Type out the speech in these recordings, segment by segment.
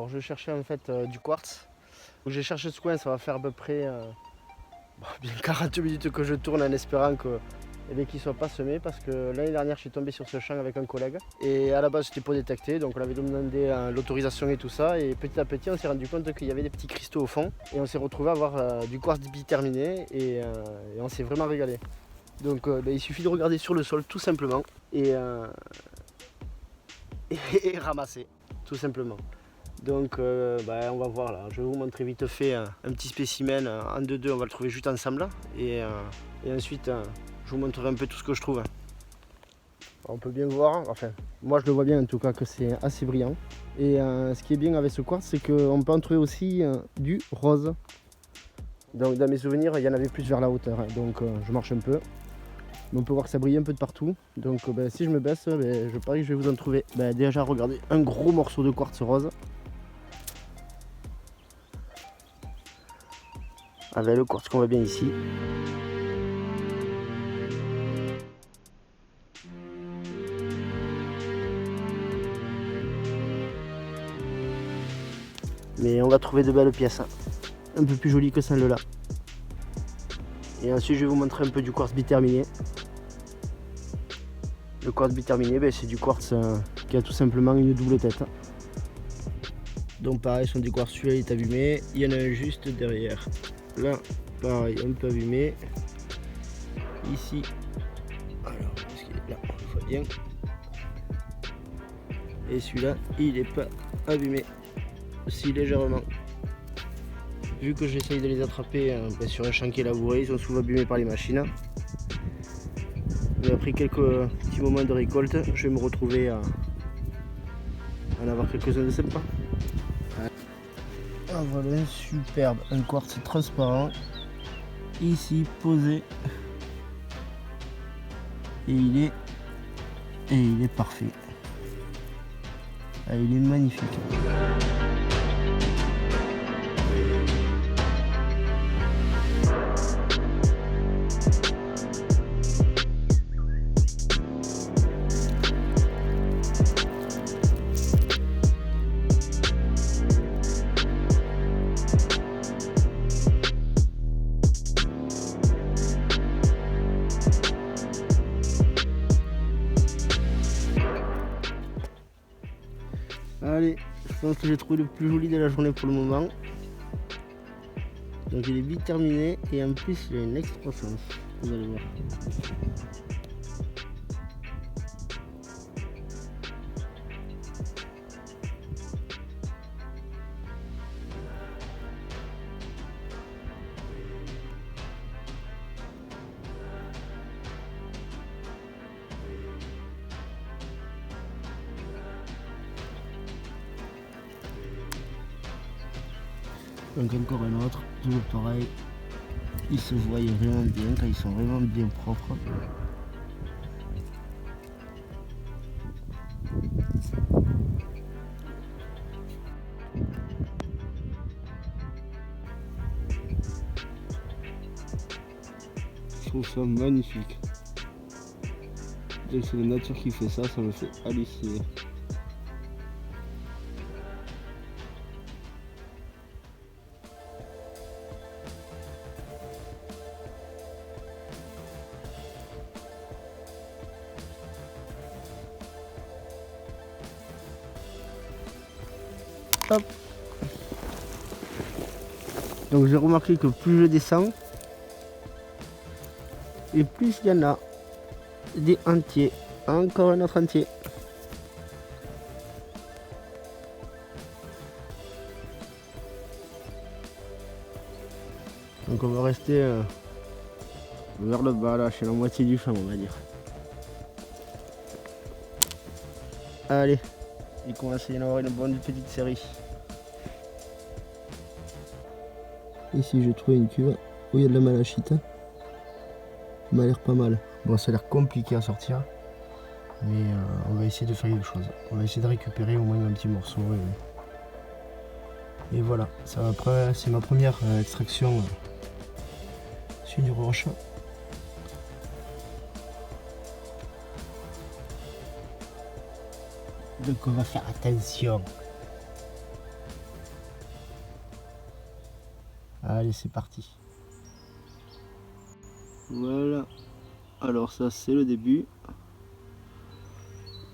Alors je cherchais en fait du quartz. J'ai cherché ce coin, ça va faire à peu près bien 40 minutes que je tourne en espérant qu'il ne soit pas semé parce que l'année dernière je suis tombé sur ce champ avec un collègue et à la base c'était pas détecté, donc on avait demandé l'autorisation et tout ça, et petit à petit on s'est rendu compte qu'il y avait des petits cristaux au fond et on s'est retrouvé à avoir du quartz biterminé et on s'est vraiment régalé. Donc il suffit de regarder sur le sol tout simplement et ramasser tout simplement. Donc on va voir là, je vais vous montrer vite fait un petit spécimen en 2-2, on va le trouver juste ensemble et ensuite je vous montrerai un peu tout ce que je trouve. On peut bien voir, enfin moi je le vois bien en tout cas, que c'est assez brillant. Et ce qui est bien avec ce quartz, c'est qu'on peut en trouver aussi du rose. Donc dans mes souvenirs il y en avait plus vers la hauteur, donc je marche un peu. Mais on peut voir que ça brille un peu de partout, donc si je me baisse, je parie que je vais vous en trouver. Déjà regardez, un gros morceau de quartz rose. Avec le quartz qu'on voit bien ici. Mais on va trouver de belles pièces, un peu plus jolies que celle-là. Et ensuite je vais vous montrer un peu du quartz biterminé. Le quartz biterminé, c'est du quartz qui a tout simplement une double tête. Donc pareil, sont des quartz, celui-là est abîmé, il y en a un juste derrière. Là, pareil, un peu abîmé. Ici, alors, est-ce qu'il est là? On voit bien. Et celui-là, il n'est pas abîmé, si légèrement. Vu que j'essaye de les attraper sur un champ qui est labouré, ils sont souvent abîmés par les machines. Mais après quelques petits moments de récolte, je vais me retrouver à en avoir quelques-uns de sympas. Ah, voilà un superbe, un quartz transparent, ici posé. Et il est parfait. Ah, il est magnifique. Allez, je pense que j'ai trouvé le plus joli de la journée pour le moment. Donc il est vite terminé et en plus il a une excroissance, vous allez voir. Donc encore un autre, toujours pareil, ils se voient vraiment bien quand ils sont vraiment bien propres. Je trouve ça magnifique. C'est la nature qui fait ça, ça me fait halluciner. Hop. Donc j'ai remarqué que plus je descends, et plus il y en a des entiers. Encore un autre entier. Donc on va rester vers le bas, là, chez la moitié du champ, on va dire. Allez, il commence à y en avoir une bonne petite série. Ici j'ai trouvé une cuve où il y a de la malachite. Ça m'a l'air pas mal. Bon, ça a l'air compliqué à sortir, mais on va essayer de faire quelque chose. On va essayer de récupérer au moins un petit morceau. Et voilà, c'est ma première extraction sur une roche. Donc on va faire attention. Allez, c'est parti. Voilà. Alors ça, c'est le début.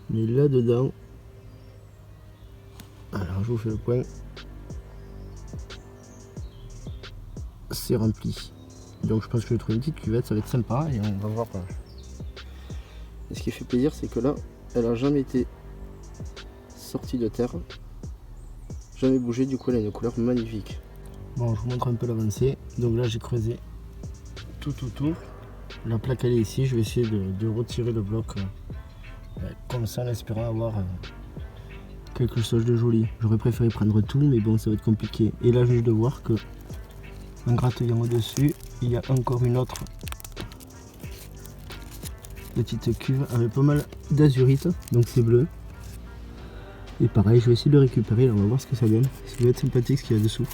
Mais là-dedans, alors je vous fais le point. C'est rempli. Donc je pense que je vais trouver une petite cuvette, ça va être sympa et on va voir. Et ce qui fait plaisir, c'est que là, elle a jamais été sortie de terre, jamais bougé, du coup elle a une couleur magnifique. Bon, je vous montre un peu l'avancée. Donc là, j'ai creusé tout autour. La plaque elle est ici, je vais essayer de retirer le bloc comme ça en espérant avoir quelque chose de joli. J'aurais préféré prendre tout, mais bon, ça va être compliqué. Et là, je viens de voir que en gratouillant au-dessus, il y a encore une autre petite cuve avec pas mal d'azurite, donc c'est bleu. Et pareil, je vais essayer de le récupérer, là, on va voir ce que ça donne. Ça va être sympathique ce qu'il y a dessous.